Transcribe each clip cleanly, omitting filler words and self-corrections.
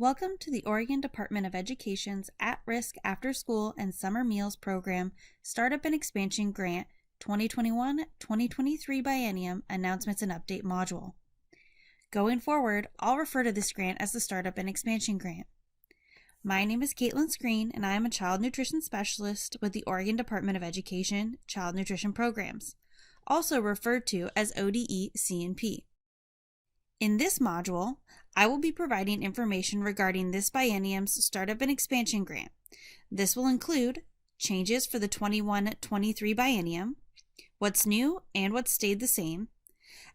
Welcome to the Oregon Department of Education's At-Risk After-School and Summer Meals Program Startup and Expansion Grant 2021-2023 Biennium Announcements and Update module. Going forward, I'll refer to this grant as the Startup and Expansion Grant. My name is Caitlin Screen, and I am a Child Nutrition Specialist with the Oregon Department of Education Child Nutrition Programs, also referred to as ODE CNP. In this module, I will be providing information regarding this biennium's Startup and Expansion Grant. This will include changes for the 21-23 biennium, what's new and what stayed the same,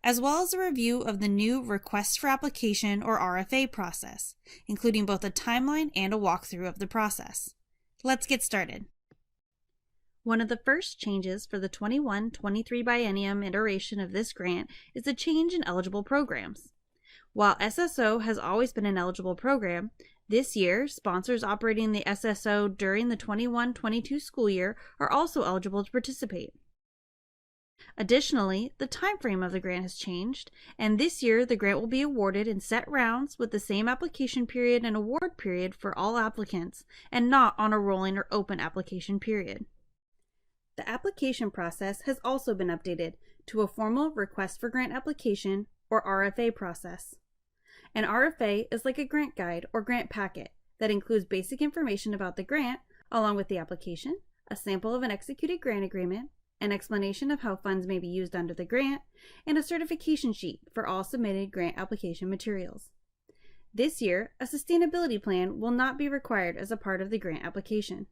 as well as a review of the new Request for Application or RFA process, including both a timeline and a walkthrough of the process. Let's get started. One of the first changes for the 21-23 biennium iteration of this grant is a change in eligible programs. While SSO has always been an eligible program, this year, sponsors operating the SSO during the 21-22 school year are also eligible to participate. Additionally, the time frame of the grant has changed, and this year the grant will be awarded in set rounds with the same application period and award period for all applicants, and not on a rolling or open application period. The application process has also been updated to a formal Request for Grant Application, or RFA process. An RFA is like a grant guide or grant packet that includes basic information about the grant, along with the application, a sample of an executed grant agreement, an explanation of how funds may be used under the grant, and a certification sheet for all submitted grant application materials. This year, a sustainability plan will not be required as a part of the grant application.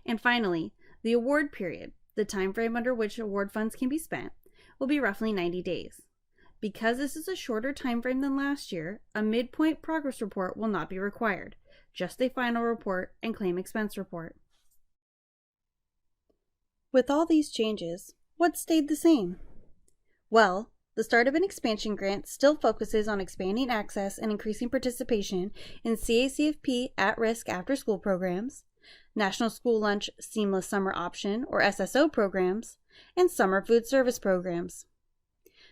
And finally, the award period, the time frame under which award funds can be spent, will be roughly 90 days. Because this is a shorter time frame than last year, a midpoint progress report will not be required, just a final report and claim expense report. With all these changes, what stayed the same? Well, the Startup and Expansion Grant still focuses on expanding access and increasing participation in CACFP at-risk after-school programs, National School Lunch Seamless Summer Option or SSO programs, and summer food service programs.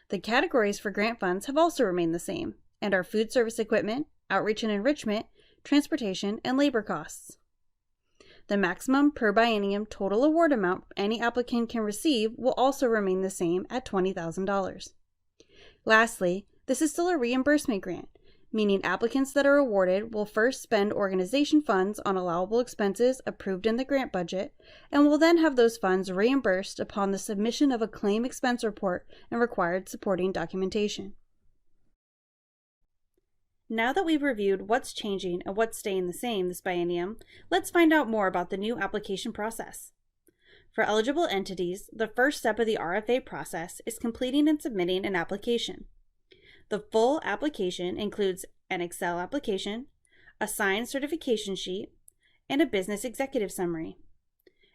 The categories for grant funds have also remained the same, and are food service equipment, outreach and enrichment, transportation, and labor costs. The maximum per biennium total award amount any applicant can receive will also remain the same at $20,000. Lastly, this is still a reimbursement grant, meaning applicants that are awarded will first spend organization funds on allowable expenses approved in the grant budget, and will then have those funds reimbursed upon the submission of a claim expense report and required supporting documentation. Now that we've reviewed what's changing and what's staying the same this biennium, let's find out more about the new application process. For eligible entities, the first step of the RFA process is completing and submitting an application. The full application includes an Excel application, a signed certification sheet, and a business executive summary.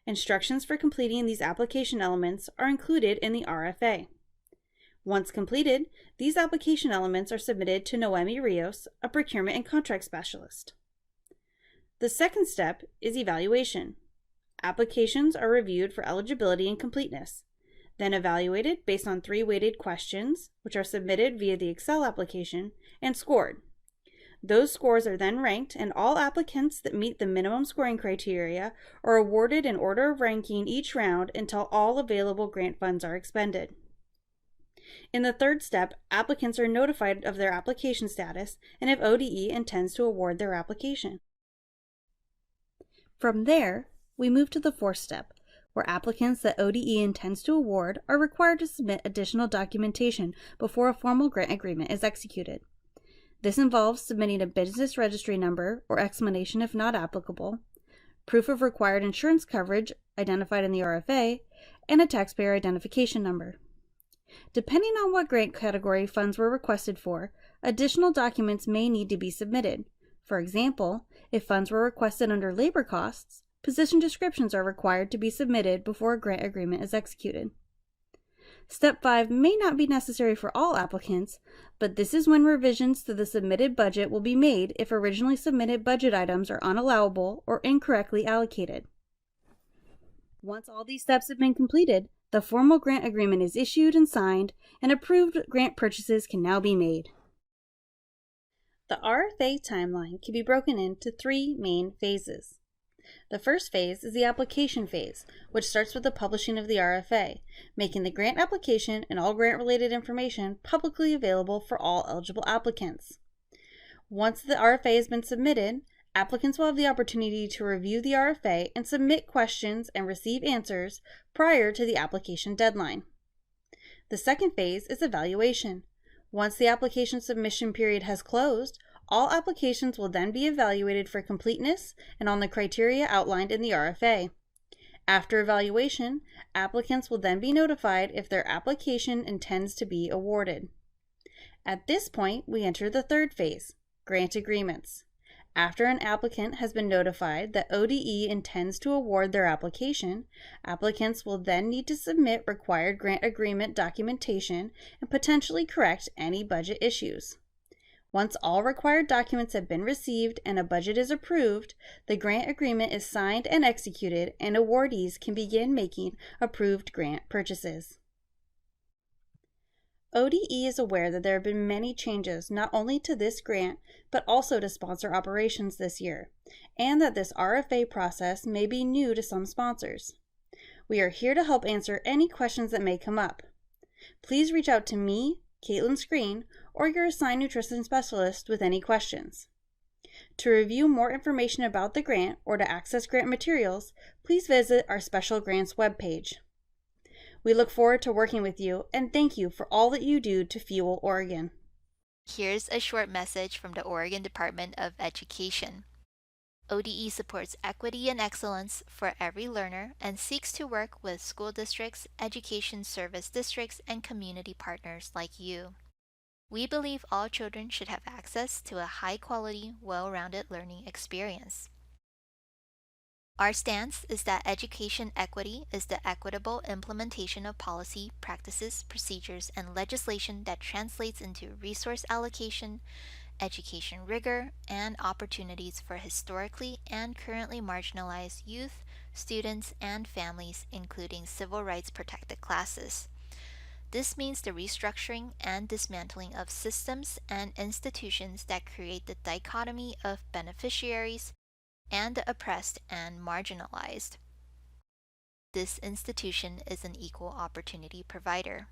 Instructions for completing these application elements are included in the RFA. Once completed, these application elements are submitted to Noemi Rios, a procurement and contract specialist. The second step is evaluation. Applications are reviewed for eligibility and completeness, then evaluated based on 3 weighted questions, which are submitted via the Excel application, and scored. Those scores are then ranked, and all applicants that meet the minimum scoring criteria are awarded in order of ranking each round until all available grant funds are expended. In the third step, applicants are notified of their application status and if ODE intends to award their application. From there, we move to the fourth step, where applicants that ODE intends to award are required to submit additional documentation before a formal grant agreement is executed. This involves submitting a business registry number or explanation if not applicable, proof of required insurance coverage identified in the RFA, and a taxpayer identification number. Depending on what grant category funds were requested for, additional documents may need to be submitted. For example, if funds were requested under labor costs, position descriptions are required to be submitted before a grant agreement is executed. Step 5 may not be necessary for all applicants, but this is when revisions to the submitted budget will be made if originally submitted budget items are unallowable or incorrectly allocated. Once all these steps have been completed, the formal grant agreement is issued and signed, and approved grant purchases can now be made. The RFA timeline can be broken into three main phases. The first phase is the application phase, which starts with the publishing of the RFA, making the grant application and all grant-related information publicly available for all eligible applicants. Once the RFA has been submitted, applicants will have the opportunity to review the RFA and submit questions and receive answers prior to the application deadline. The second phase is evaluation. Once the application submission period has closed, all applications will then be evaluated for completeness and on the criteria outlined in the RFA. After evaluation, applicants will then be notified if their application intends to be awarded. At this point, we enter the third phase, grant agreements. After an applicant has been notified that ODE intends to award their application, applicants will then need to submit required grant agreement documentation and potentially correct any budget issues. Once all required documents have been received and a budget is approved, the grant agreement is signed and executed, and awardees can begin making approved grant purchases. ODE is aware that there have been many changes not only to this grant, but also to sponsor operations this year, and that this RFA process may be new to some sponsors. We are here to help answer any questions that may come up. Please reach out to me, Caitlin Screen, or your assigned nutrition specialist with any questions. To review more information about the grant or to access grant materials, please visit our Special Grants webpage. We look forward to working with you, and thank you for all that you do to fuel Oregon. Here's a short message from the Oregon Department of Education. ODE supports equity and excellence for every learner and seeks to work with school districts, education service districts, and community partners like you. We believe all children should have access to a high-quality, well-rounded learning experience. Our stance is that education equity is the equitable implementation of policy, practices, procedures, and legislation that translates into resource allocation, education rigor, and opportunities for historically and currently marginalized youth, students, and families, including civil rights protected classes. This means the restructuring and dismantling of systems and institutions that create the dichotomy of beneficiaries and the oppressed and marginalized. This institution is an equal opportunity provider.